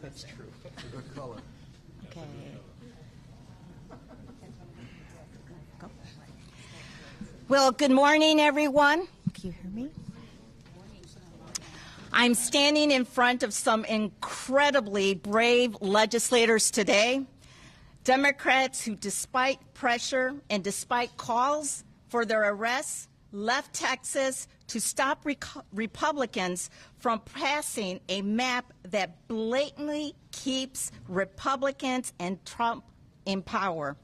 That's true. It's a good color. Okay. Well, good morning, everyone. Can you hear me? I'm standing in front of some incredibly brave legislators today, Democrats who, despite pressure and despite calls for their arrests, left Texas to stop Republicans from passing a map that blatantly keeps Republicans and Trump in power,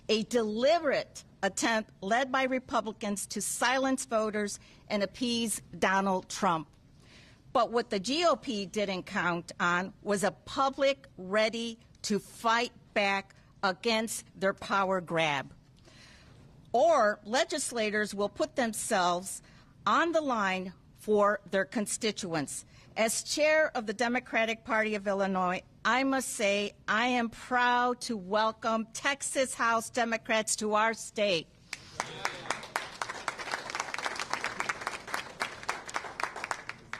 a deliberate attempt led by Republicans to silence voters and appease Donald Trump. But what the GOP didn't count on was a public ready to fight back against their power grab. Or legislators will put themselves on the line for their constituents. As chair of the Democratic Party of Illinois, I must say I am proud to welcome Texas House Democrats to our state.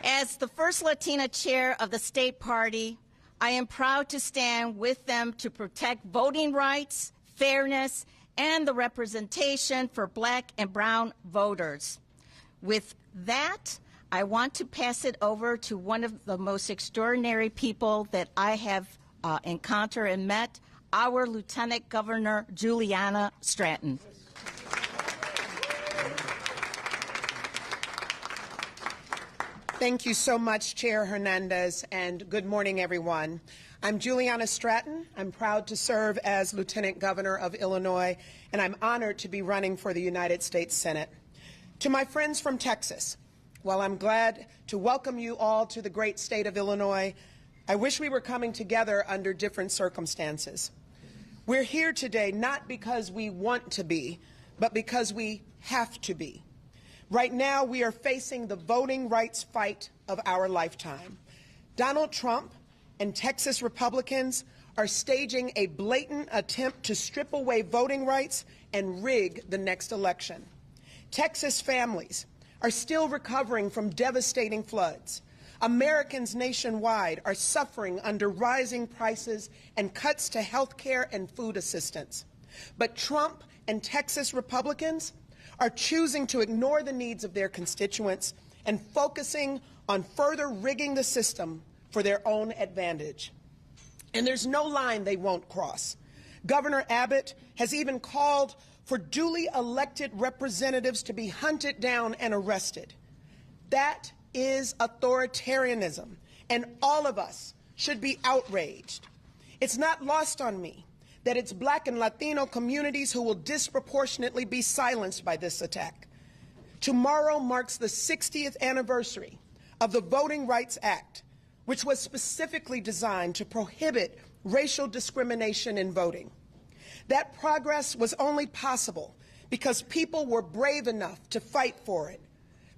As the first Latina chair of the state party, I am proud to stand with them to protect voting rights, fairness, and the representation for Black and brown voters. With that, I want to pass it over to one of the most extraordinary people that I have encountered and met, our Lieutenant Governor Juliana Stratton. Thank you so much, Chair Hernandez, and good morning, everyone. I'm Juliana Stratton. I'm proud to serve as Lieutenant Governor of Illinois, and I'm honored to be running for the United States Senate. To my friends from Texas, while I'm glad to welcome you all to the great state of Illinois, I wish we were coming together under different circumstances. We're here today not because we want to be, but because we have to be. Right now, we are facing the voting rights fight of our lifetime. Donald Trump and Texas Republicans are staging a blatant attempt to strip away voting rights and rig the next election. Texas families are still recovering from devastating floods. Americans nationwide are suffering under rising prices and cuts to health care and food assistance. But Trump and Texas Republicans are choosing to ignore the needs of their constituents and focusing on further rigging the system for their own advantage. And there's no line they won't cross. Governor Abbott has even called for duly elected representatives to be hunted down and arrested. That is authoritarianism, and all of us should be outraged. It's not lost on me that it's Black and Latino communities who will disproportionately be silenced by this attack. Tomorrow marks the 60th anniversary of the Voting Rights Act, which was specifically designed to prohibit racial discrimination in voting. That progress was only possible because people were brave enough to fight for it.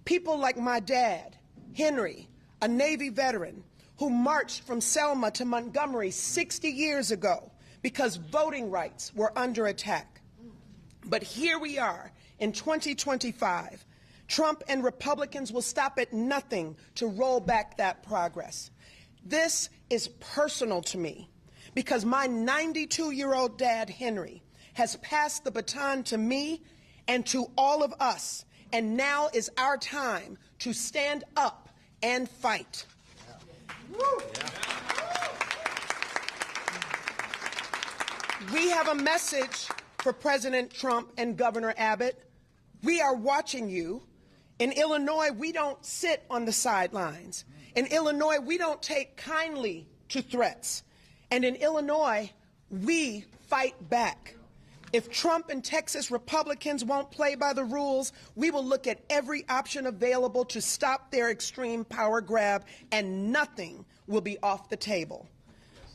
People like my dad, Henry, a Navy veteran, who marched from Selma to Montgomery 60 years ago because voting rights were under attack. But here we are in 2025. Trump and Republicans will stop at nothing to roll back that progress. This is personal to me because my 92-year-old dad, Henry, has passed the baton to me and to all of us, and now is our time to stand up and fight. We have a message for President Trump and Governor Abbott. We are watching you. In Illinois, we don't sit on the sidelines. In Illinois, we don't take kindly to threats. And in Illinois, we fight back. If Trump and Texas Republicans won't play by the rules, we will look at every option available to stop their extreme power grab, and nothing will be off the table.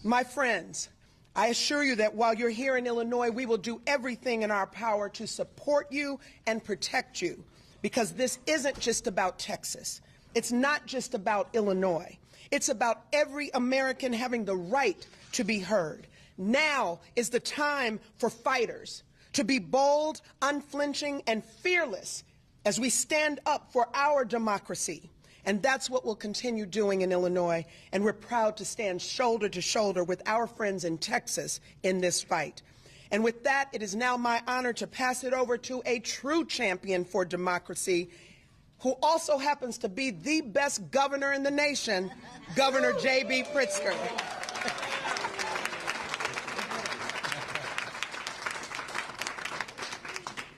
My friends, I assure you that while you're here in Illinois, we will do everything in our power to support you and protect you, because this isn't just about Texas. It's not just about Illinois. It's about every American having the right to be heard. Now is the time for fighters to be bold, unflinching, and fearless as we stand up for our democracy And that's what we'll continue doing in Illinois, and we're proud to stand shoulder to shoulder with our friends in Texas in this fight. And with that, it is now my honor to pass it over to a true champion for democracy, who also happens to be the best governor in the nation, Governor J.B. Pritzker.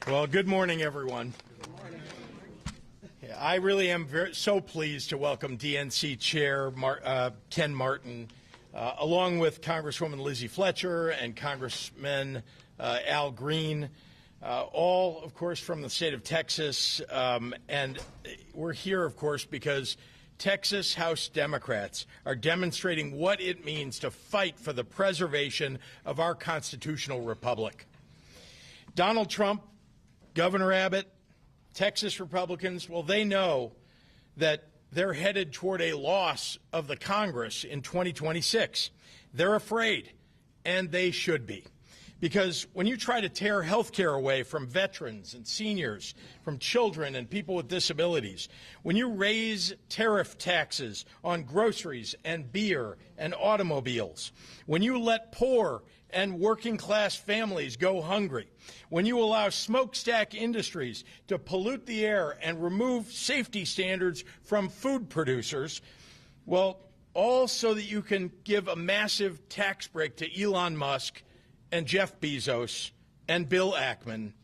Well, good morning, everyone. I really am so pleased to welcome DNC Chair Ken Martin, along with Congresswoman Lizzie Fletcher and Congressman Al Green, all, of course, from the state of Texas. And we're here, of course, because Texas House Democrats are demonstrating what it means to fight for the preservation of our constitutional republic. Donald Trump, Governor Abbott, Texas Republicans, well, they know that they're headed toward a loss of the Congress in 2026. They're afraid, and they should be. Because when you try to tear health care away from veterans and seniors, from children and people with disabilities, when you raise tariff taxes on groceries and beer and automobiles, when you let poor and working class families go hungry, when you allow smokestack industries to pollute the air and remove safety standards from food producers, well, all so that you can give a massive tax break to Elon Musk and Jeff Bezos and Bill Ackman,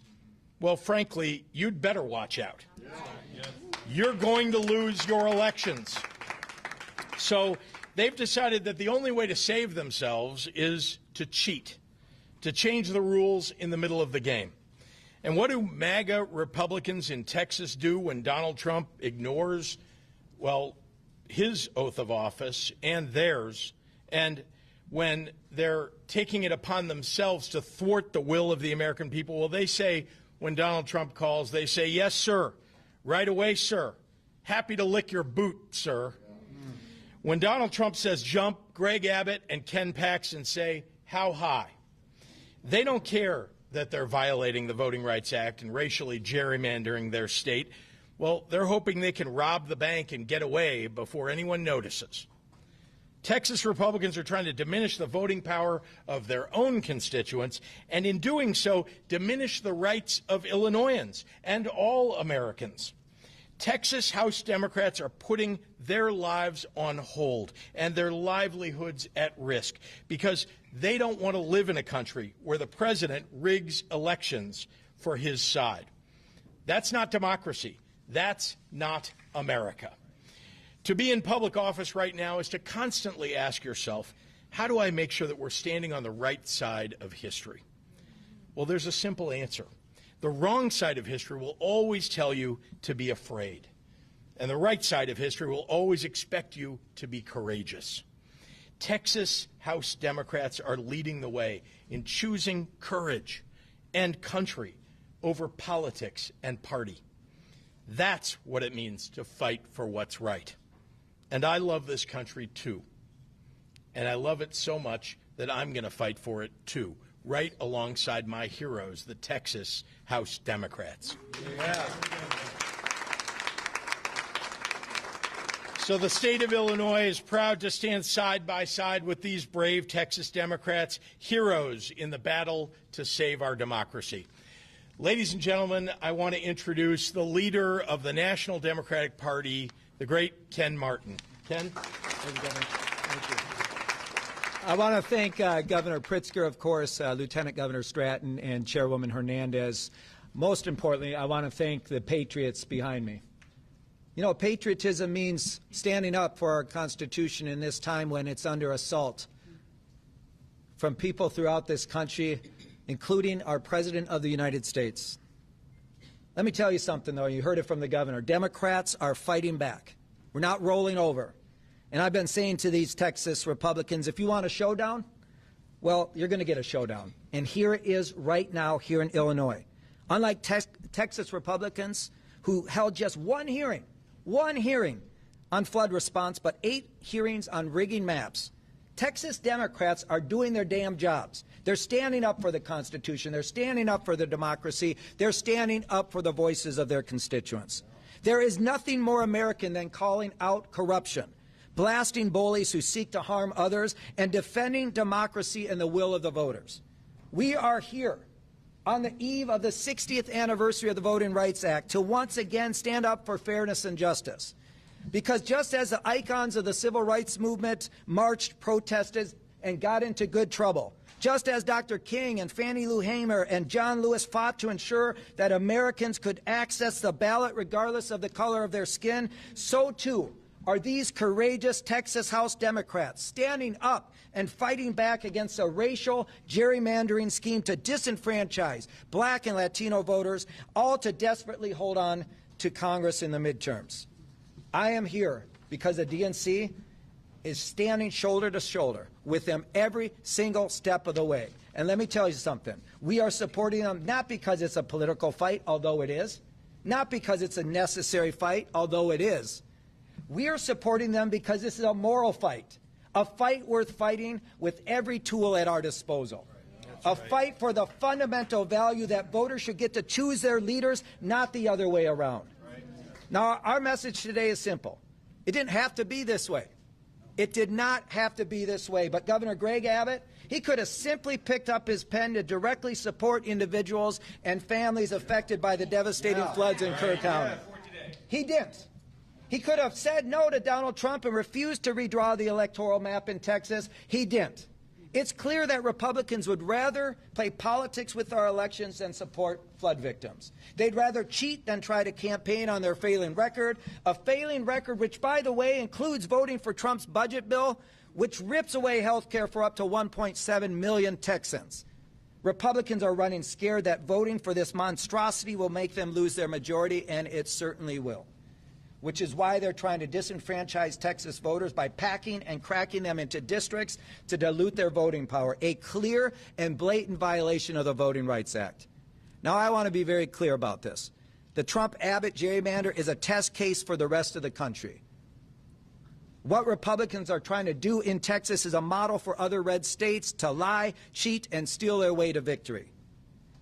well, frankly, you'd better watch out. You're going to lose your elections. So they've decided that the only way to save themselves is to cheat, to change the rules in the middle of the game. And what do MAGA Republicans in Texas do when Donald Trump ignores, well, his oath of office and theirs, and when they're taking it upon themselves to thwart the will of the American people? Well, they say, when Donald Trump calls, they say, "Yes, sir. Right away, sir. Happy to lick your boot, sir." When Donald Trump says jump, Greg Abbott and Ken Paxton say, "How high?" They don't care that they're violating the Voting Rights Act and racially gerrymandering their state. Well, they're hoping they can rob the bank and get away before anyone notices. Texas Republicans are trying to diminish the voting power of their own constituents, and in doing so, diminish the rights of Illinoisans and all Americans. Texas House Democrats are putting their lives on hold and their livelihoods at risk because they don't want to live in a country where the president rigs elections for his side. That's not democracy. That's not America. To be in public office right now is to constantly ask yourself, how do I make sure that we're standing on the right side of history? Well, there's a simple answer. The wrong side of history will always tell you to be afraid, and the right side of history will always expect you to be courageous. Texas House Democrats are leading the way in choosing courage and country over politics and party. That's what it means to fight for what's right. And I love this country, too. And I love it so much that I'm going to fight for it, too, right alongside my heroes, the Texas House Democrats. Yeah. So the state of Illinois is proud to stand side by side with these brave Texas Democrats, heroes in the battle to save our democracy. Ladies and gentlemen, I want to introduce the leader of the National Democratic Party, the great Ken Martin. Ken? Thank you. I want to thank Governor Pritzker, of course, Lieutenant Governor Stratton, and Chairwoman Hernandez. Most importantly, I want to thank the patriots behind me. You know, patriotism means standing up for our Constitution in this time when it's under assault from people throughout this country, including our President of the United States. Let me tell you something, though. You heard it from the governor. Democrats are fighting back. We're not rolling over. And I've been saying to these Texas Republicans, if you want a showdown, well, you're going to get a showdown. And here it is right now here in Illinois. Unlike Texas Republicans who held just one hearing on flood response, but 8 hearings on rigging maps, Texas Democrats are doing their damn jobs. They're standing up for the Constitution. They're standing up for the democracy. They're standing up for the voices of their constituents. There is nothing more American than calling out corruption, blasting bullies who seek to harm others, and defending democracy and the will of the voters. We are here on the eve of the 60th anniversary of the Voting Rights Act to once again stand up for fairness and justice. Because just as the icons of the civil rights movement marched, protested, and got into good trouble, just as Dr. King and Fannie Lou Hamer and John Lewis fought to ensure that Americans could access the ballot regardless of the color of their skin, so too are these courageous Texas House Democrats standing up and fighting back against a racial gerrymandering scheme to disenfranchise black and Latino voters, all to desperately hold on to Congress in the midterms. I am here because the DNC is standing shoulder to shoulder with them every single step of the way. And let me tell you something. We are supporting them not because it's a political fight, although it is, not because it's a necessary fight, although it is. We are supporting them because this is a moral fight, a fight worth fighting with every tool at our disposal. A fight for the fundamental value that voters should get to choose their leaders, not the other way around. Now, our message today is simple. It didn't have to be this way. It did not have to be this way. But Governor Greg Abbott, he could have simply picked up his pen to directly support individuals and families affected by the devastating floods in Kerr County. He didn't. He could have said no to Donald Trump and refused to redraw the electoral map in Texas. He didn't. It's clear that Republicans would rather play politics with our elections than support flood victims. They'd rather cheat than try to campaign on their failing record, a failing record which, by the way, includes voting for Trump's budget bill, which rips away health care for up to 1.7 million Texans. Republicans are running scared that voting for this monstrosity will make them lose their majority, and it certainly will. Which is why they're trying to disenfranchise Texas voters by packing and cracking them into districts to dilute their voting power, a clear and blatant violation of the Voting Rights Act. Now, I want to be very clear about this. The Trump-Abbott gerrymander is a test case for the rest of the country. What Republicans are trying to do in Texas is a model for other red states to lie, cheat, and steal their way to victory.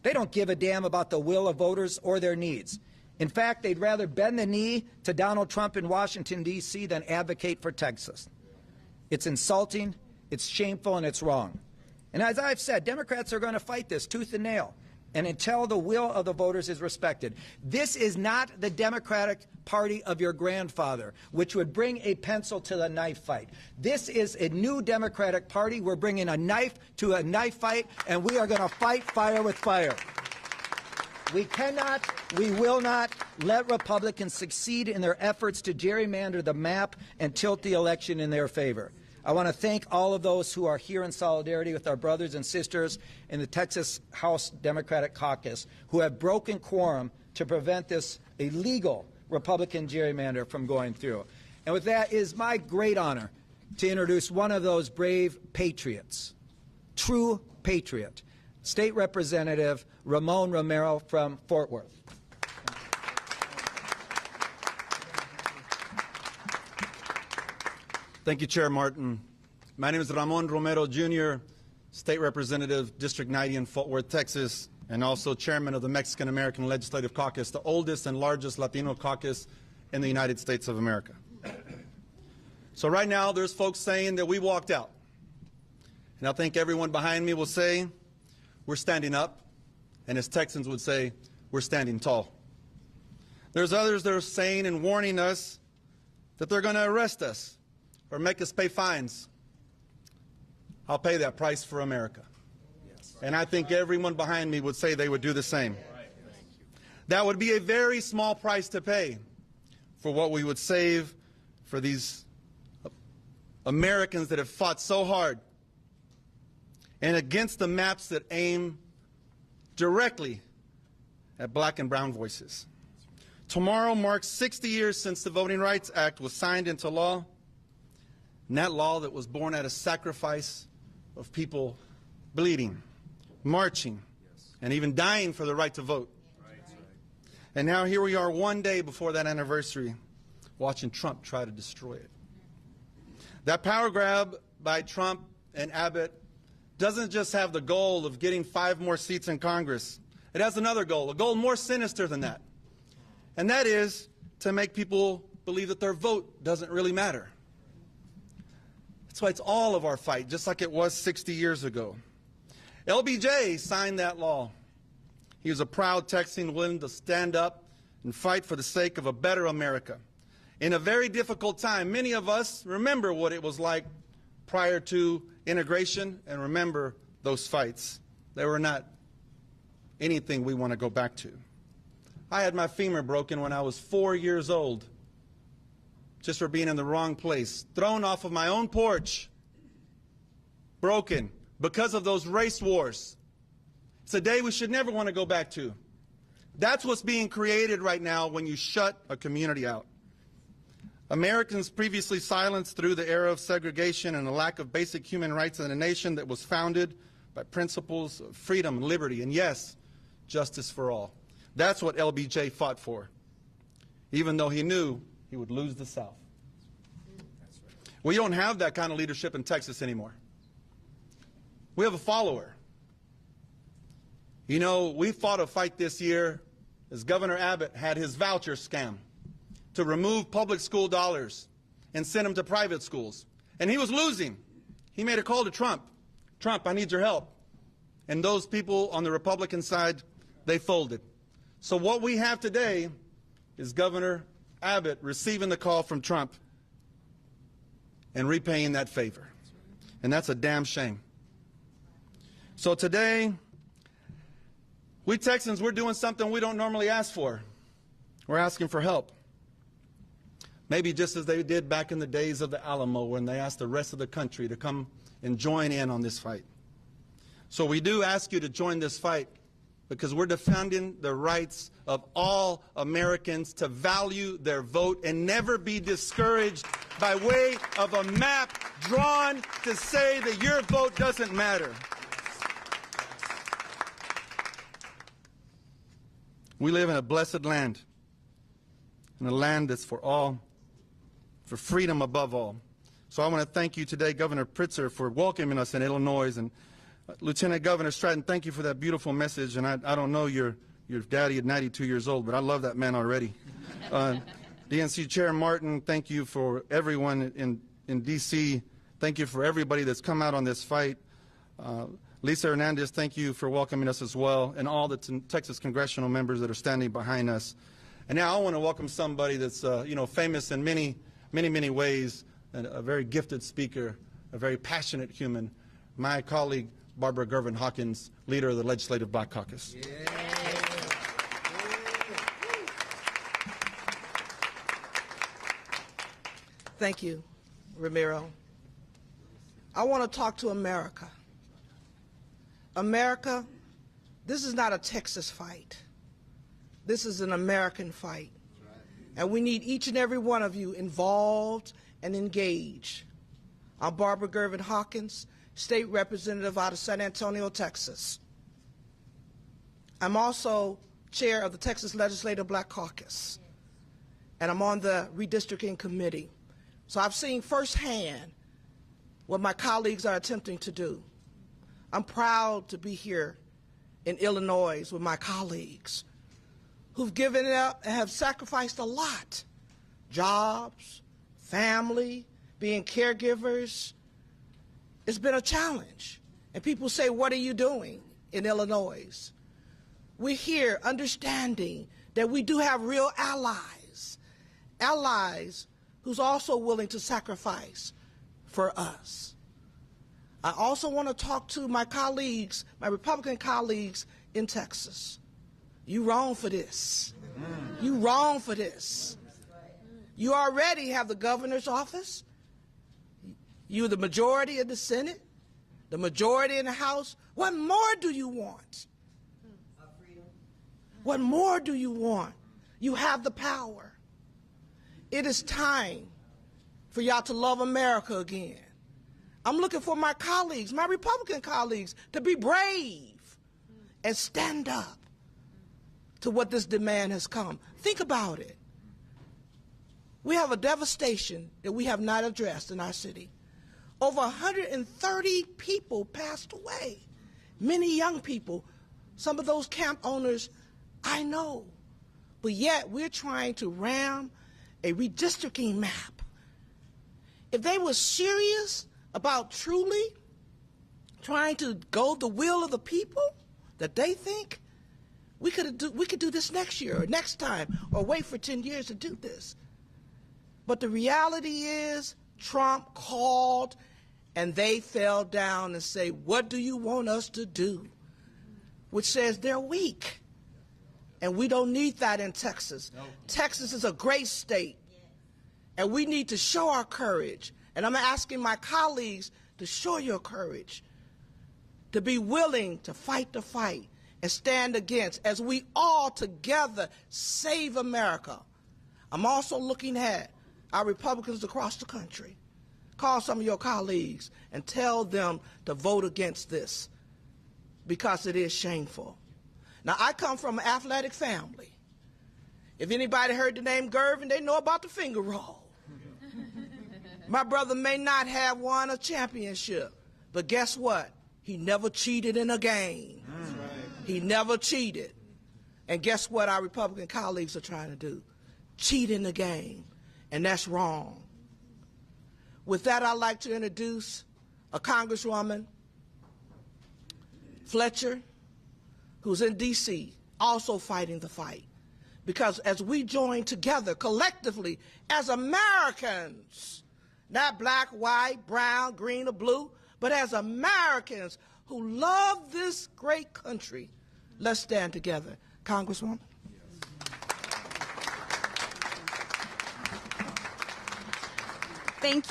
They don't give a damn about the will of voters or their needs. In fact, they'd rather bend the knee to Donald Trump in Washington, D.C. than advocate for Texas. It's insulting, it's shameful, and it's wrong. And as I've said, Democrats are going to fight this tooth and nail, and until the will of the voters is respected. This is not the Democratic Party of your grandfather, which would bring a pencil to the knife fight. This is a new Democratic Party. We're bringing a knife to a knife fight, and we are going to fight fire with fire. We cannot, we will not let Republicans succeed in their efforts to gerrymander the map and tilt the election in their favor. I want to thank all of those who are here in solidarity with our brothers and sisters in the Texas House Democratic Caucus who have broken quorum to prevent this illegal Republican gerrymander from going through. And with that, it is my great honor to introduce one of those brave patriots, true patriot, State Representative Ramon Romero from Fort Worth. Thank you, Chair Martin. My name is Ramon Romero, Jr., State Representative, District 90 in Fort Worth, Texas, and also Chairman of the Mexican-American Legislative Caucus, the oldest and largest Latino caucus in the United States of America. So right now, there's folks saying that we walked out. And I think everyone behind me will say, we're standing up, and as Texans would say, we're standing tall. There's others that are saying and warning us that they're going to arrest us or make us pay fines. I'll pay that price for America. Yes. And I think everyone behind me would say they would do the same. That would be a very small price to pay for what we would save for these Americans that have fought so hard and against the maps that aim directly at black and brown voices. Tomorrow marks 60 years since the Voting Rights Act was signed into law, and that law that was born out of sacrifice of people bleeding, marching, and even dying for the right to vote. And now here we are one day before that anniversary, watching Trump try to destroy it. That power grab by Trump and Abbott doesn't just have the goal of getting 5 more seats in Congress. It has another goal, a goal more sinister than that. And that is to make people believe that their vote doesn't really matter. That's why it's all of our fight, just like it was 60 years ago. LBJ signed that law. He was a proud Texan willing to stand up and fight for the sake of a better America. In a very difficult time, many of us remember what it was like prior to integration and remember those fights. They were not anything we want to go back to. I had my femur broken when I was 4 years old, just for being in the wrong place, thrown off of my own porch, broken because of those race wars. It's a day we should never want to go back to. That's what's being created right now when you shut a community out. Americans previously silenced through the era of segregation and a lack of basic human rights in a nation that was founded by principles of freedom, liberty, and yes, justice for all. That's what LBJ fought for, even though he knew he would lose the South. We don't have that kind of leadership in Texas anymore. We have a follower. You know, we fought a fight this year as Governor Abbott had his voucher scam to remove public school dollars and send them to private schools. And he was losing. He made a call to Trump. Trump, I need your help. And those people on the Republican side, they folded. So what we have today is Governor Abbott receiving the call from Trump and repaying that favor. And that's a damn shame. So today, we Texans, we're doing something we don't normally ask for. We're asking for help. Maybe just as they did back in the days of the Alamo when they asked the rest of the country to come and join in on this fight. So we do ask you to join this fight because we're defending the rights of all Americans to value their vote and never be discouraged by way of a map drawn to say that your vote doesn't matter. We live in a blessed land, in a land that's for all, for freedom above all. So I want to thank you today, Governor Pritzker, for welcoming us in Illinois, and Lieutenant Governor Stratton, thank you for that beautiful message. And I don't know your daddy at 92 years old, but I love that man already. DNC Chair Martin, thank you for everyone in D.C. Thank you for everybody that's come out on this fight. Lisa Hernandez, thank you for welcoming us as well, and all the Texas congressional members that are standing behind us. And now I want to welcome somebody that's famous in many ways, and a very gifted speaker, a very passionate human, my colleague Barbara Gervin Hawkins, leader of the Legislative Black Caucus. Yeah. Thank you, Ramiro. I want to talk to America. America, this is not a Texas fight. This is an American fight. And we need each and every one of you involved and engaged. I'm Barbara Gervin Hawkins, State Representative out of San Antonio, Texas. I'm also chair of the Texas Legislative Black Caucus, and I'm on the redistricting committee. So I've seen firsthand what my colleagues are attempting to do. I'm proud to be here in Illinois with my colleagues who've given up and have sacrificed a lot. Jobs, family, being caregivers. It's been a challenge. And people say, what are you doing in Illinois? We're here understanding that we do have real allies, allies who's also willing to sacrifice for us. I also want to talk to my colleagues, my Republican colleagues in Texas. You wrong for this. You wrong for this. You already have the governor's office. You're the majority in the Senate, the majority in the House. What more do you want? What more do you want? You have the power. It is time for y'all to love America again. I'm looking for my colleagues, my Republican colleagues, to be brave and stand up to what this demand has come. Think about it. We have a devastation that we have not addressed in our city. Over 130 people passed away, many young people. Some of those camp owners I know but yet we're trying to ram a redistricting map. If they were serious about truly trying to go the will of the people that they think, we could do this next year or next time or wait for 10 years to do this. But the reality is Trump called and they fell down and say, what do you want us to do? Which says they're weak. And we don't need that in Texas. No. Texas is a great state. And we need to show our courage. And I'm asking my colleagues to show your courage, to be willing to fight the fight and stand against as we all together save America. I'm also looking at our Republicans across the country. Call some of your colleagues and tell them to vote against this because it is shameful. Now, I come from an athletic family. If anybody heard the name Gervin, they know about the finger roll. My brother may not have won a championship, but guess what? He never cheated in a game. That's right. He never cheated. And guess what our Republican colleagues are trying to do? Cheat in the game. And that's wrong. With that, I'd like to introduce a Congresswoman, Fletcher, who's in D.C., also fighting the fight. Because as we join together collectively as Americans, not black, white, brown, green, or blue, but as Americans who love this great country, let's stand together. Congresswoman. Thank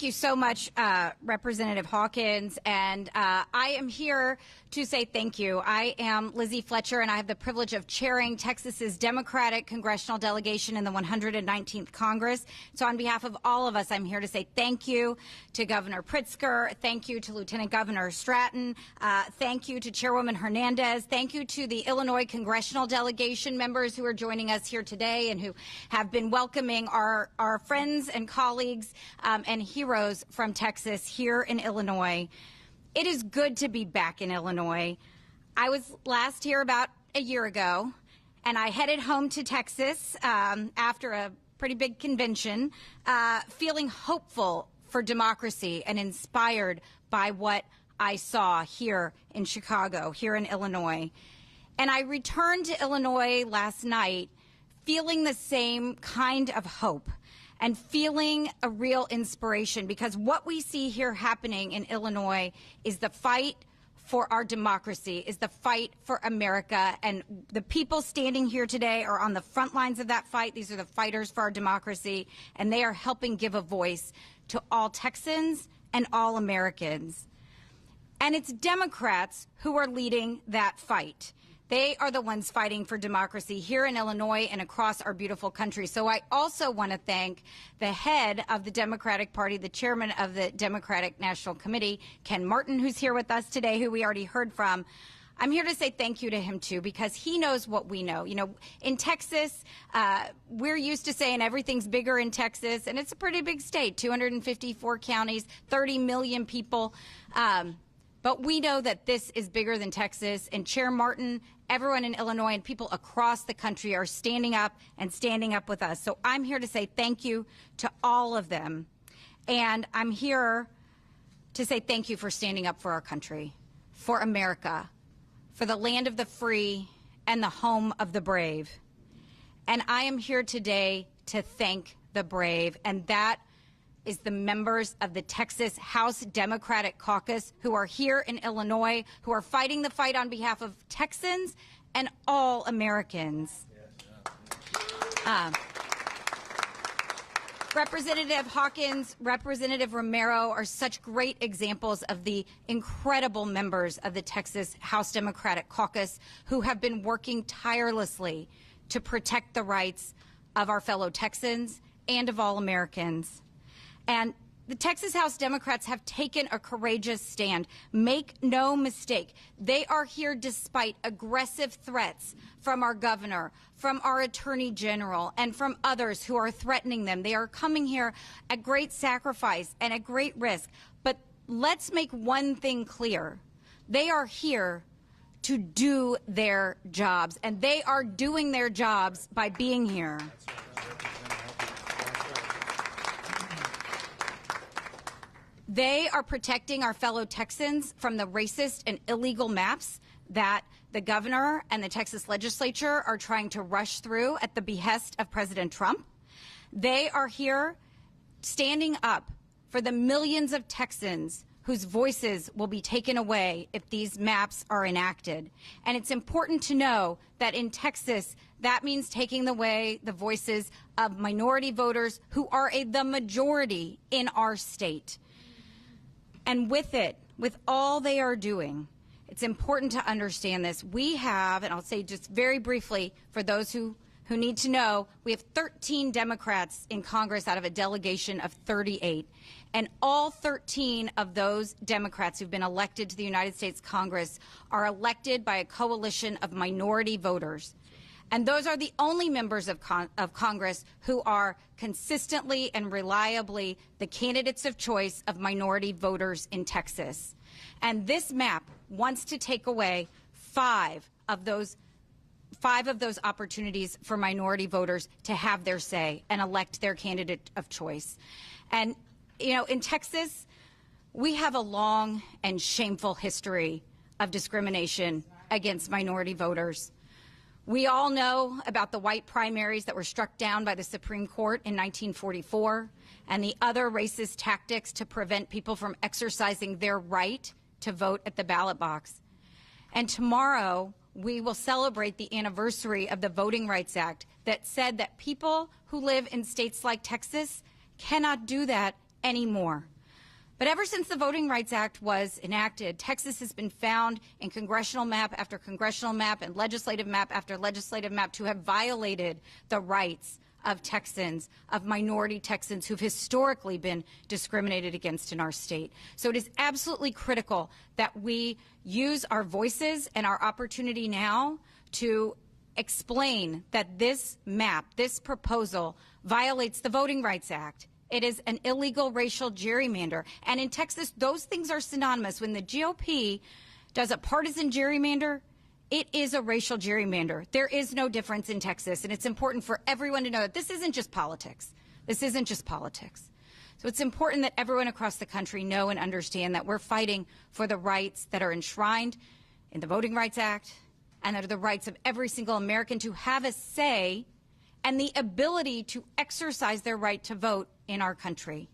you so much, Representative Hawkins. And I am here to say thank you. I am Lizzie Fletcher, and I have the privilege of chairing Texas's Democratic congressional delegation in the 119th Congress. So on behalf of all of us, I'm here to say thank you to Governor Pritzker. Thank you to Lieutenant Governor Stratton. Thank you to Chairwoman Hernandez. Thank you to the Illinois congressional delegation members who are joining us here today and who have been welcoming our friends and colleagues and heroes from Texas here in Illinois. It is good to be back in Illinois. I was last here about a year ago, and I headed home to Texas after a pretty big convention, feeling hopeful for democracy and inspired by what I saw here in Chicago, here in Illinois. And I returned to Illinois last night feeling the same kind of hope and feeling a real inspiration, because what we see here happening in Illinois is the fight for our democracy, is the fight for America. And the people standing here today are on the front lines of that fight. These are the fighters for our democracy, and they are helping give a voice to all Texans and all Americans. And it's Democrats who are leading that fight. They are the ones fighting for democracy here in Illinois and across our beautiful country. So I also want to thank the head of the Democratic Party, the chairman of the Democratic National Committee, Ken Martin, who's here with us today, who we already heard from. I'm here to say thank you to him, too, because he knows what we know. You know, in Texas, we're used to saying everything's bigger in Texas, and it's a pretty big state, 254 counties, 30 million people. But we know that this is bigger than Texas, and Chair Martin, everyone in Illinois, and people across the country are standing up with us. So I'm here to say thank you to all of them. And I'm here to say thank you for standing up for our country, for America, for the land of the free and the home of the brave. And I am here today to thank the brave, and that is the members of the Texas House Democratic Caucus who are here in Illinois, who are fighting the fight on behalf of Texans and all Americans. Representative Hawkins, Representative Romero are such great examples of the incredible members of the Texas House Democratic Caucus who have been working tirelessly to protect the rights of our fellow Texans and of all Americans. And the Texas House Democrats have taken a courageous stand. Make no mistake, they are here despite aggressive threats from our governor, from our attorney general, and from others who are threatening them. They are coming here at great sacrifice and at great risk. But let's make one thing clear. They are here to do their jobs, and they are doing their jobs by being here. They are protecting our fellow Texans from the racist and illegal maps that the governor and the Texas legislature are trying to rush through at the behest of President Trump. They are here standing up for the millions of Texans whose voices will be taken away if these maps are enacted. And it's important to know that in Texas, that means taking away the voices of minority voters who are the majority in our state. And with it, with all they are doing, it's important to understand this. We have, and I'll say just very briefly for those who need to know, we have 13 Democrats in Congress out of a delegation of 38. And all 13 of those Democrats who've been elected to the United States Congress are elected by a coalition of minority voters. And those are the only members of Congress who are consistently and reliably the candidates of choice of minority voters in Texas. And this map wants to take away five of those opportunities for minority voters to have their say and elect their candidate of choice. And, you know, in Texas, we have a long and shameful history of discrimination against minority voters. We all know about the white primaries that were struck down by the Supreme Court in 1944 and the other racist tactics to prevent people from exercising their right to vote at the ballot box. And tomorrow, we will celebrate the anniversary of the Voting Rights Act that said that people who live in states like Texas cannot do that anymore. But ever since the Voting Rights Act was enacted, Texas has been found in congressional map after congressional map and legislative map after legislative map to have violated the rights of Texans, of minority Texans who've historically been discriminated against in our state. So it is absolutely critical that we use our voices and our opportunity now to explain that this map, this proposal, violates the Voting Rights Act. It is an illegal racial gerrymander. And in Texas, those things are synonymous. When the GOP does a partisan gerrymander, it is a racial gerrymander. There is no difference in Texas, and it's important for everyone to know that this isn't just politics. This isn't just politics. So it's important that everyone across the country know and understand that we're fighting for the rights that are enshrined in the Voting Rights Act and that are the rights of every single American to have a say and the ability to exercise their right to vote in our country.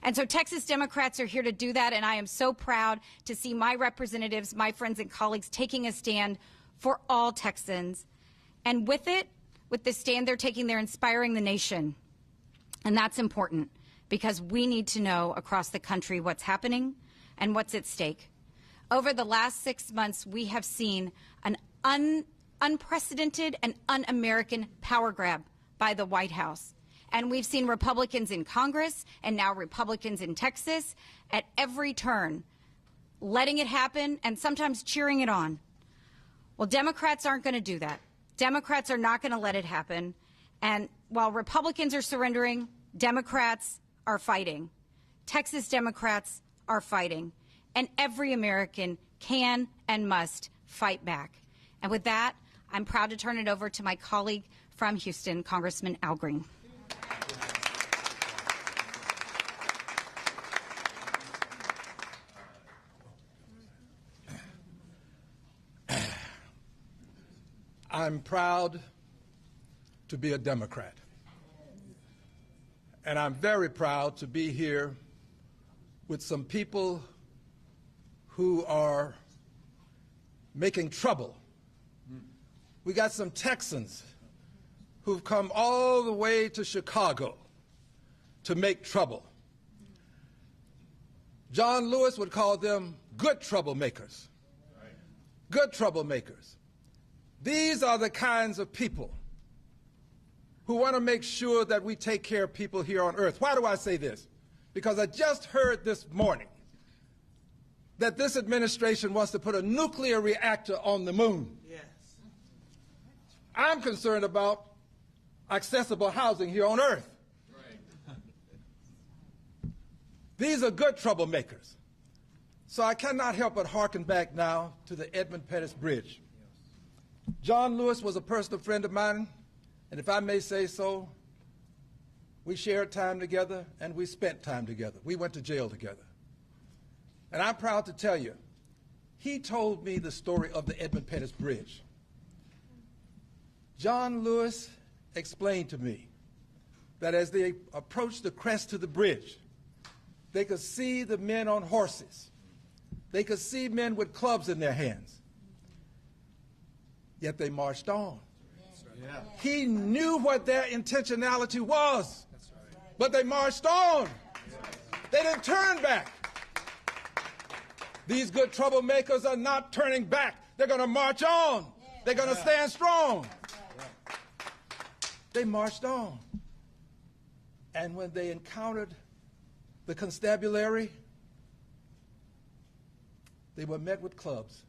And so Texas Democrats are here to do that, and I am so proud to see my representatives, my friends and colleagues taking a stand for all Texans. And with it, with the stand they're taking, they're inspiring the nation. And that's important because we need to know across the country what's happening and what's at stake. Over the last 6 months, we have seen an unprecedented and un-American power grab by the White House. And we've seen Republicans in Congress and now Republicans in Texas at every turn, letting it happen and sometimes cheering it on. Well, Democrats aren't going to do that. Democrats are not going to let it happen. And while Republicans are surrendering, Democrats are fighting. Texas Democrats are fighting. And every American can and must fight back. And with that, I'm proud to turn it over to my colleague from Houston, Congressman Al Green. I'm proud to be a Democrat. And I'm very proud to be here with some people who are making trouble. We got some Texans who've come all the way to Chicago to make trouble. John Lewis would call them good troublemakers. Good troublemakers. These are the kinds of people who want to make sure that we take care of people here on earth. Why do I say this? Because I just heard this morning that this administration wants to put a nuclear reactor on the moon. Yes. I'm concerned about accessible housing here on earth. Right. These are good troublemakers. So I cannot help but hearken back now to the Edmund Pettus Bridge. John Lewis was a personal friend of mine, and if I may say so, we shared time together and we spent time together. We went to jail together. And I'm proud to tell you, he told me the story of the Edmund Pettus Bridge. John Lewis explained to me that as they approached the crest to the bridge, they could see the men on horses. They could see men with clubs in their hands. Yet they marched on. Yeah. He knew what their intentionality was, but they marched on. They didn't turn back. These good troublemakers are not turning back. They're going to march on. They're going to stand strong. They marched on. And when they encountered the constabulary, they were met with clubs.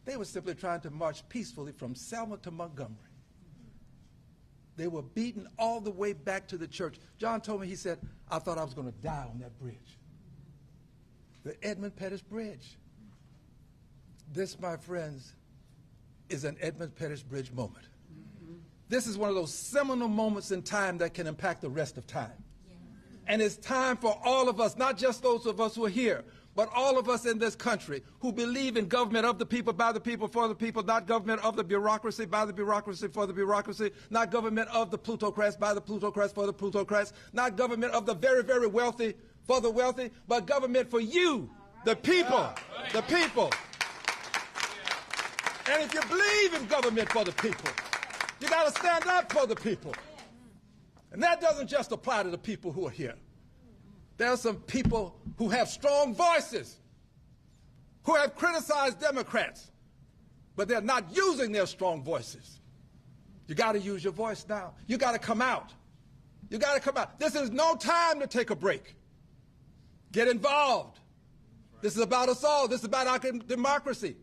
They were simply trying to march peacefully from Selma to Montgomery. They were beaten all the way back to the church. John told me, he said, I thought I was going to die on that bridge. The Edmund Pettus Bridge. This, my friends, is an Edmund Pettus Bridge moment. This is one of those seminal moments in time that can impact the rest of time. And it's time for all of us, not just those of us who are here, but all of us in this country who believe in government of the people, by the people, for the people, not government of the bureaucracy, by the bureaucracy, for the bureaucracy, not government of the plutocrats, by the plutocrats, for the plutocrats, not government of the very, very wealthy, for the wealthy, but government for you, the people, the people. And if you believe in government for the people, you got to stand up for the people. And that doesn't just apply to the people who are here. There are some people who have strong voices, who have criticized Democrats, but they're not using their strong voices. You got to use your voice now. You got to come out. You got to come out. This is no time to take a break. Get involved. This is about us all. This is about our democracy.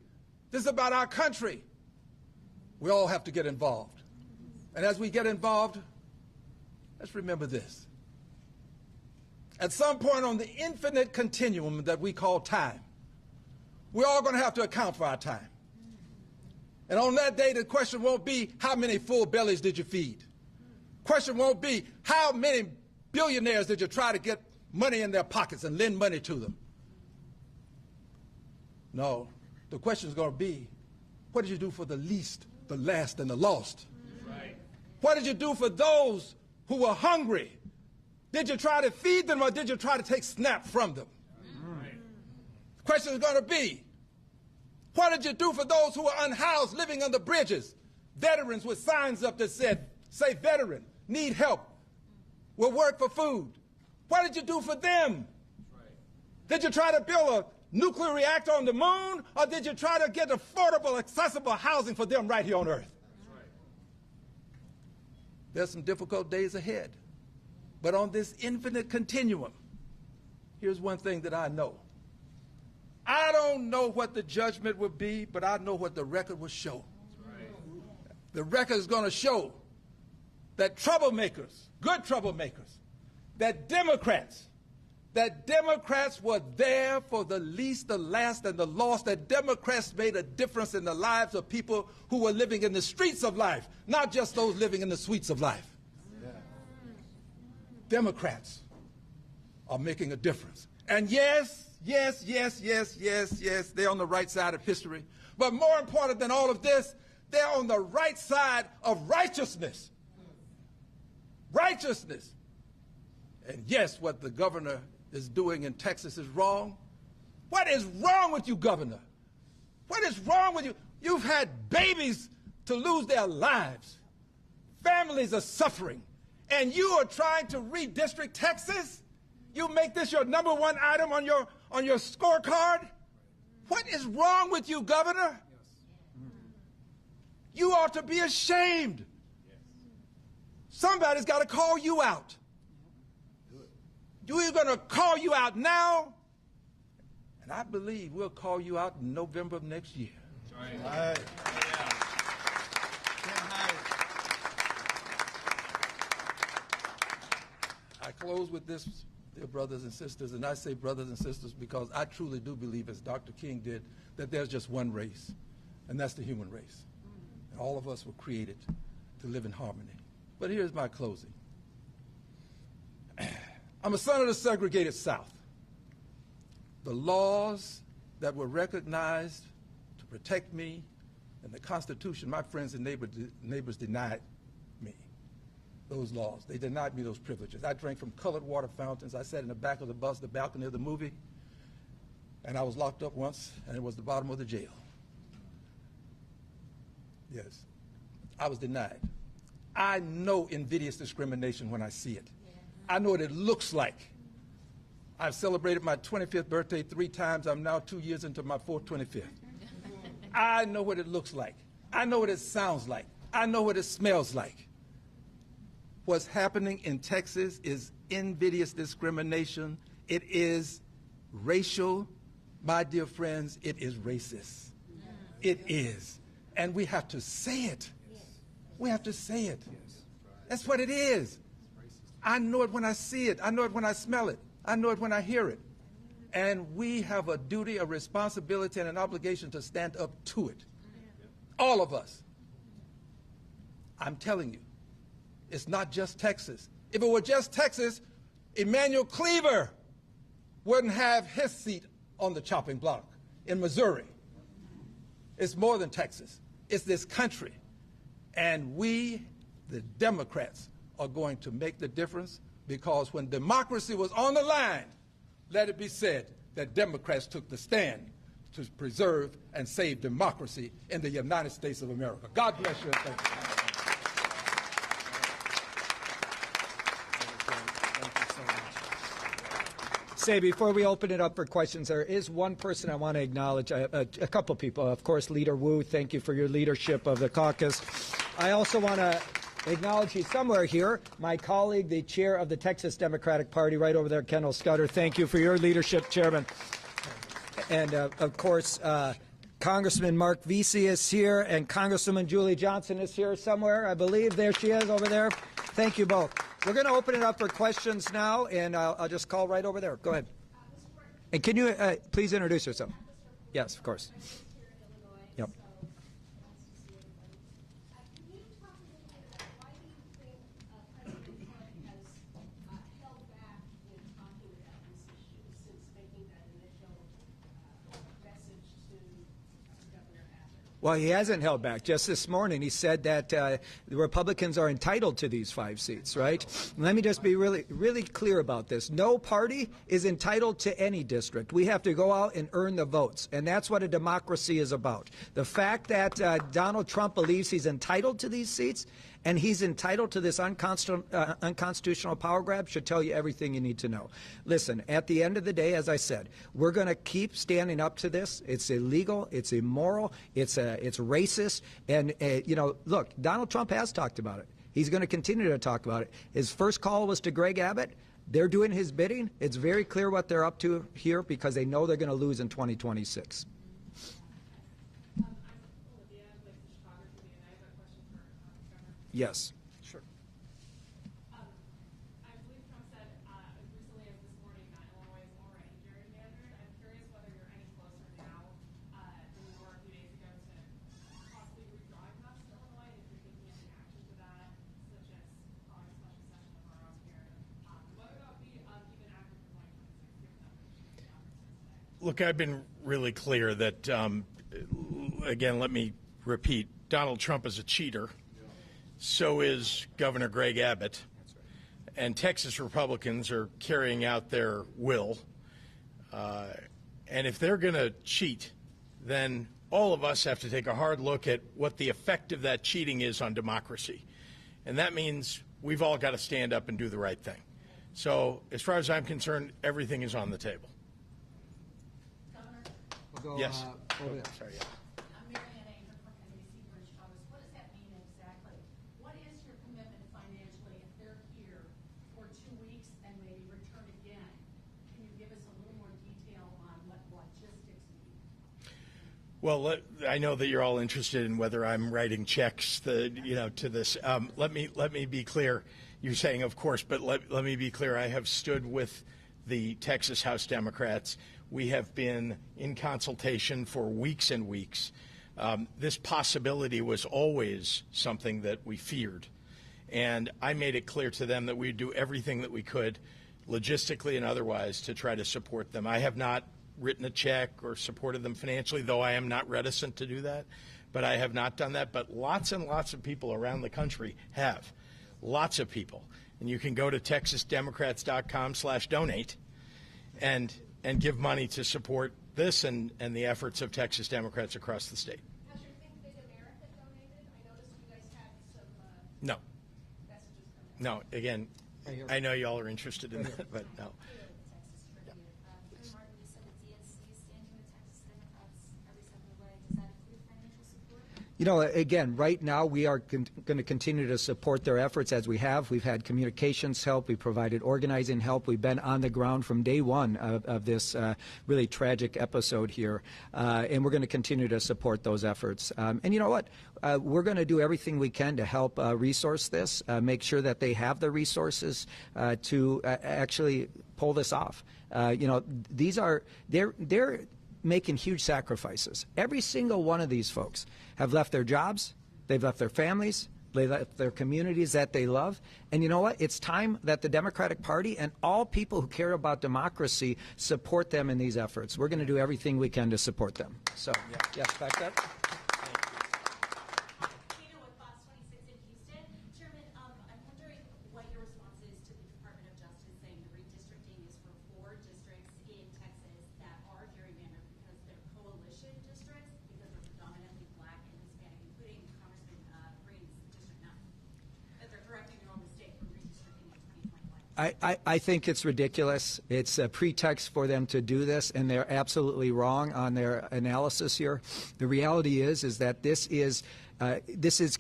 This is about our country. We all have to get involved. And as we get involved, let's remember this. At some point on the infinite continuum that we call time, we're all going to have to account for our time. And on that day, the question won't be, how many full bellies did you feed? Question won't be, how many billionaires did you try to get money in their pockets and lend money to them? No, the question is going to be, what did you do for the least, the last, and the lost? Right. What did you do for those who were hungry? Did you try to feed them, or did you try to take snap from them? Right. The question is going to be, what did you do for those who were unhoused, living under bridges? Veterans with signs up that said, say veteran, need help, will work for food. What did you do for them? Right. Did you try to build a nuclear reactor on the moon, or did you try to get affordable, accessible housing for them right here on Earth? Right. There's some difficult days ahead. But on this infinite continuum, here's one thing that I know. I don't know what the judgment will be, but I know what the record will show. Right. The record is going to show that troublemakers, good troublemakers, that Democrats were there for the least, the last, and the lost, that Democrats made a difference in the lives of people who were living in the streets of life, not just those living in the suites of life. Democrats are making a difference. And yes, they're on the right side of history. But more important than all of this, they're on the right side of righteousness. Righteousness. And yes, what the governor is doing in Texas is wrong. What is wrong with you, governor? What is wrong with you? You've had babies to lose their lives. Families are suffering. And you are trying to redistrict Texas? You make this your number one item on your scorecard? What is wrong with you, Governor? You ought to be ashamed. Somebody's got to call you out. We're going to call you out now, and I believe we'll call you out in November of next year. Right. I close with this dear brothers and sisters, and I say brothers and sisters because I truly do believe, as Dr. King did, that there's just one race, and that's the human race. And all of us were created to live in harmony. But here's my closing. I'm a son of the segregated South. The laws that were recognized to protect me and the Constitution, my friends and neighbors denied me those laws. They denied me those privileges. I drank from colored water fountains. I sat in the back of the bus, the balcony of the movie, and I was locked up once, and it was the bottom of the jail. Yes, I was denied. I know invidious discrimination when I see it. I know what it looks like. I've celebrated my 25th birthday 3 times. I'm now 2 years into my 25th. I know what it looks like. I know what it sounds like. I know what it smells like. What's happening in Texas is invidious discrimination. It is racial. My dear friends, it is racist. It is. And we have to say it. We have to say it. That's what it is. I know it when I see it. I know it when I smell it. I know it when I hear it. And we have a duty, a responsibility, and an obligation to stand up to it. All of us. I'm telling you, it's not just Texas. If it were just Texas, Emmanuel Cleaver wouldn't have his seat on the chopping block in Missouri. It's more than Texas. It's this country. And we, the Democrats, are going to make the difference, because when democracy was on the line, let it be said that Democrats took the stand to preserve and save democracy in the United States of America. God bless you and thank you. Say, before we open it up for questions, there is one person I want to acknowledge, a couple people. Of course, Leader Wu, thank you for your leadership of the caucus. I also want to acknowledge you somewhere here, my colleague, the chair of the Texas Democratic Party, right over there, Kendall Scudder. Thank you for your leadership, Chairman. And, of course, Congressman Mark Vesey is here, and Congresswoman Julie Johnson is here somewhere, I believe. There she is over there. Thank you both. We're going to open it up for questions now, and I'll just call right over there. Go ahead. And can you please introduce yourself? Yes, of course. Yep. Well, he hasn't held back. Just this morning, he said that the Republicans are entitled to these 5 seats, right? And let me just be really clear about this. No party is entitled to any district. We have to go out and earn the votes, and that's what a democracy is about. The fact that Donald Trump believes he's entitled to these seats and he's entitled to this unconstitutional power grab should tell you everything you need to know. Listen, at the end of the day, as I said, we're going to keep standing up to this. It's illegal. It's immoral. It's racist. And, you know, look, Donald Trump has talked about it. He's going to continue to talk about it. His first call was to Greg Abbott. They're doing his bidding. It's very clear what they're up to here because they know they're going to lose in 2026. Yes. Sure. I believe Trump said as recently as this morning that Illinois is already gerrymandered. I'm curious whether you're any closer now than you were a few days ago to possibly redrawing maps to Illinois, if you're taking any action to that, such as calling a special session of our own here. Whether that would be even after 2026, Look, I've been really clear that, again, let me repeat, Donald Trump is a cheater. So is Governor Greg Abbott. And Texas Republicans are carrying out their will. And if they're going to cheat, then all of us have to take a hard look at what the effect of that cheating is on democracy. And that means we've all got to stand up and do the right thing. So as far as I'm concerned, everything is on the table. Governor? We'll go, yes. Over there. Sorry, yeah. Well, I know that you're all interested in whether I'm writing checks, to this. Let me be clear. You're saying, of course, but let me be clear. I have stood with the Texas House Democrats. We have been in consultation for weeks and weeks. This possibility was always something that we feared. And I made it clear to them that we'd do everything that we could, logistically and otherwise, to try to support them. I have not written a check or supported them financially, though I am not reticent to do that. But I have not done that. But lots and lots of people around the country have. Lots of people. And you can go to texasdemocrats.com/donate and give money to support this and the efforts of Texas Democrats across the state. Has your Think Big America donated? I noticed you guys had some No. messages coming No. out. Again, I know y'all are interested in that, but no. Martin, you said the DNC is standing with Texas Democrats every step of the way. Does that include financial support? You know, again, right now we are going to continue to support their efforts as we have. We've had communications help. We've provided organizing help. We've been on the ground from day one of this really tragic episode here. And we're going to continue to support those efforts. And you know what? We're going to do everything we can to help resource this, make sure that they have the resources to actually pull this off. You know, they're making huge sacrifices. Every single one of these folks have left their jobs, they've left their families, they left their communities that they love. And you know what? It's time that the Democratic Party and all people who care about democracy support them in these efforts. We're going to do everything we can to support them. So, yes, back up. With Fox 26 in Houston. Chairman, I'm wondering what your response is to the Department of Justice saying the redistricting is for 4 districts in Texas that are gerrymandered because they're coalition districts, because they're predominantly black and Hispanic, including Congressman Green's District 9, that they're correcting their own mistake from redistricting in 2021. I think it's ridiculous. It's a pretext for them to do this, and they're absolutely wrong on their analysis here. The reality is that this is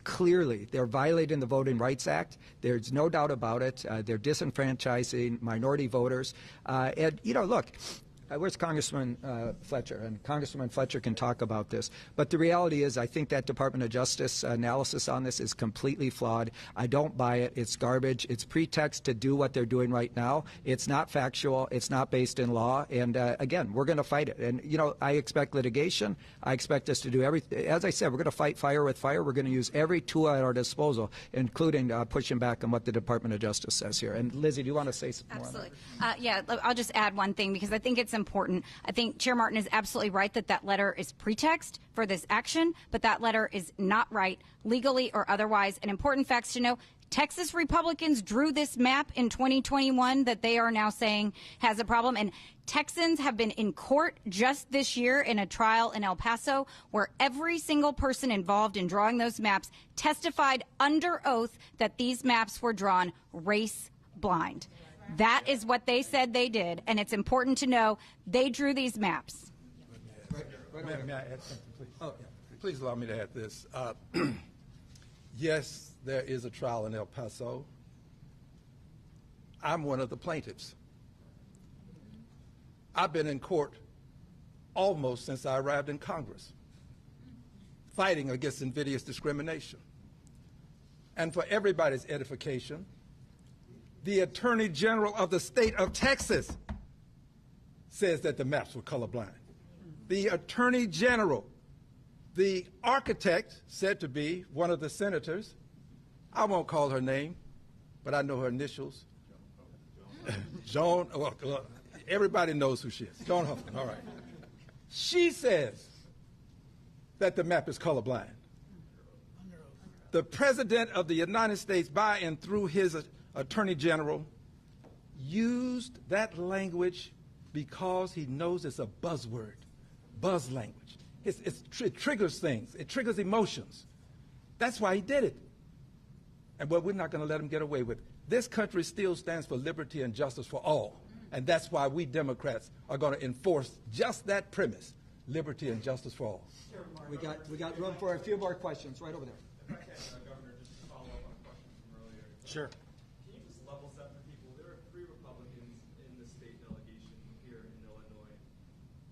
clearly, they're violating the Voting Rights Act. There's no doubt about it. They're disenfranchising minority voters. And, you know, look, where's Congresswoman Fletcher? And Congresswoman Fletcher can talk about this. But the reality is I think that Department of Justice analysis on this is completely flawed. I don't buy it. It's garbage. It's pretext to do what they're doing right now. It's not factual. It's not based in law. And, again, we're going to fight it. And, you know, I expect litigation. I expect us to do everything. As I said, we're going to fight fire with fire. We're going to use every tool at our disposal, including pushing back on what the Department of Justice says here. And, Lizzie, do you want to say some more on that? Absolutely. Yeah, I'll just add one thing because I think it's important. I think Chair Martin is absolutely right that letter is pretext for this action, but that letter is not right legally or otherwise. And important facts to know, Texas Republicans drew this map in 2021 that they are now saying has a problem. And Texans have been in court just this year in a trial in El Paso where every single person involved in drawing those maps testified under oath that these maps were drawn race blind. That is what they said they did, and it's important to know they drew these maps. May I add something, please? Oh, yeah. Please allow me to add this. Yes, there is a trial in El Paso. I'm one of the plaintiffs. I've been in court almost since I arrived in Congress, fighting against invidious discrimination. And for everybody's edification, the Attorney General of the state of Texas says that the maps were colorblind. The Attorney General, the architect said to be one of the senators, I won't call her name, but I know her initials. Joan, well, everybody knows who she is. Joan Huffman, all right. She says that the map is colorblind. The President of the United States, by and through his Attorney General, used that language because he knows it's a buzzword, buzz language. It triggers things. It triggers emotions. That's why he did it. And what we're not going to let him get away with. This country still stands for liberty and justice for all. And that's why we Democrats are going to enforce just that premise, liberty and justice for all. We got room for a few more questions right over there. Governor, just to follow up on a question from earlier. Sure. Can you just level set for people? There are 3 Republicans in the state delegation here in Illinois.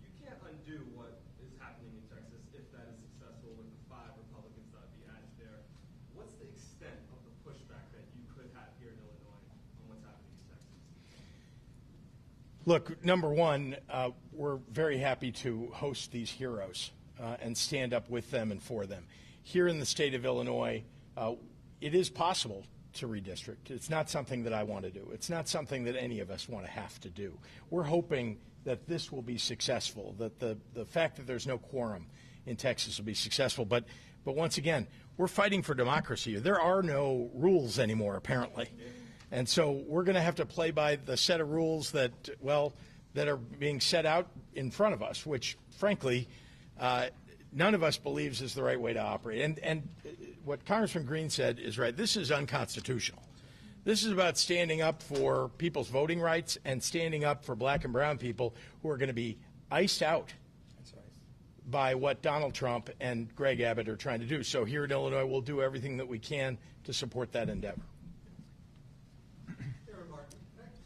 You can't undo what is happening in Texas if that is successful with the 5 Republicans that would be added there. What's the extent of the pushback that you could have here in Illinois on what's happening in Texas? Look, number one, we're very happy to host these heroes and stand up with them and for them. Here in the state of Illinois, it is possible to redistrict. It's not something that I want to do. It's not something that any of us want to have to do. We're hoping that this will be successful, that the fact that there's no quorum in Texas will be successful. But once again, we're fighting for democracy. There are no rules anymore, apparently. And so we're going to have to play by the set of rules that are being set out in front of us, which, frankly, none of us believes is the right way to operate. And what Congressman Green said is right. This is unconstitutional. This is about standing up for people's voting rights and standing up for black and brown people who are going to be iced out by what Donald Trump and Greg Abbott are trying to do. So here in Illinois, we'll do everything that we can to support that endeavor.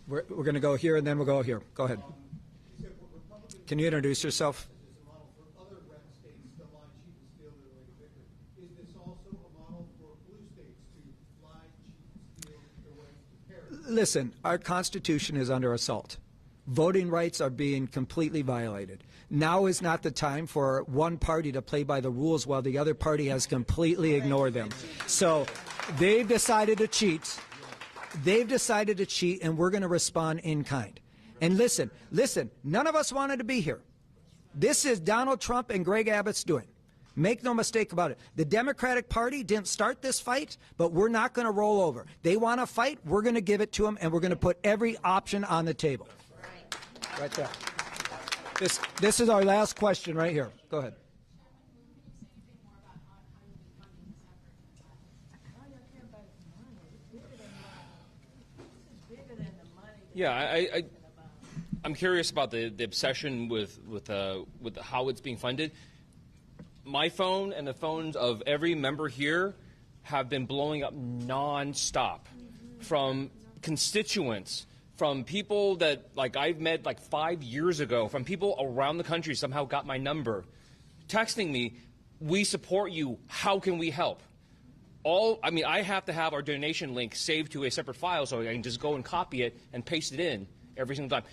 We're going to go here, and then we'll go here. Go ahead. Can you introduce yourself? Listen, our Constitution is under assault. Voting rights are being completely violated. Now is not the time for one party to play by the rules while the other party has completely ignored them. So they've decided to cheat. They've decided to cheat, and we're going to respond in kind. And listen, none of us wanted to be here. This is Donald Trump and Greg Abbott's doing. Make no mistake about it. The Democratic Party didn't start this fight, but we're not going to roll over. They want to fight, we're going to give it to them, and we're going to put every option on the table. Right there. This is our last question right here. Go ahead. Yeah, I'm curious about the obsession with how it's being funded. My phone and the phones of every member here have been blowing up nonstop from constituents, from people that I've met 5 years ago, from people around the country somehow got my number, texting me, "We support you. How can we help?" I have to have our donation link saved to a separate file so I can just go and copy it and paste it in every single time.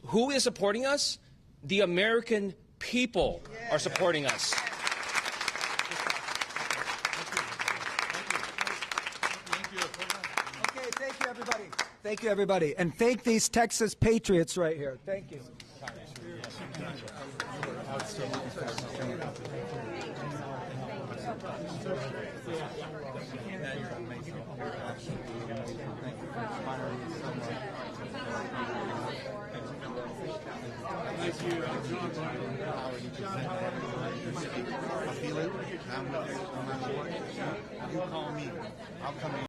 Who is supporting us? The American people are supporting us. Okay, thank you, everybody. Thank you, everybody. And thank these Texas patriots right here. Thank you. I feel it. I'm with you no matter what. You call me. I'll come in.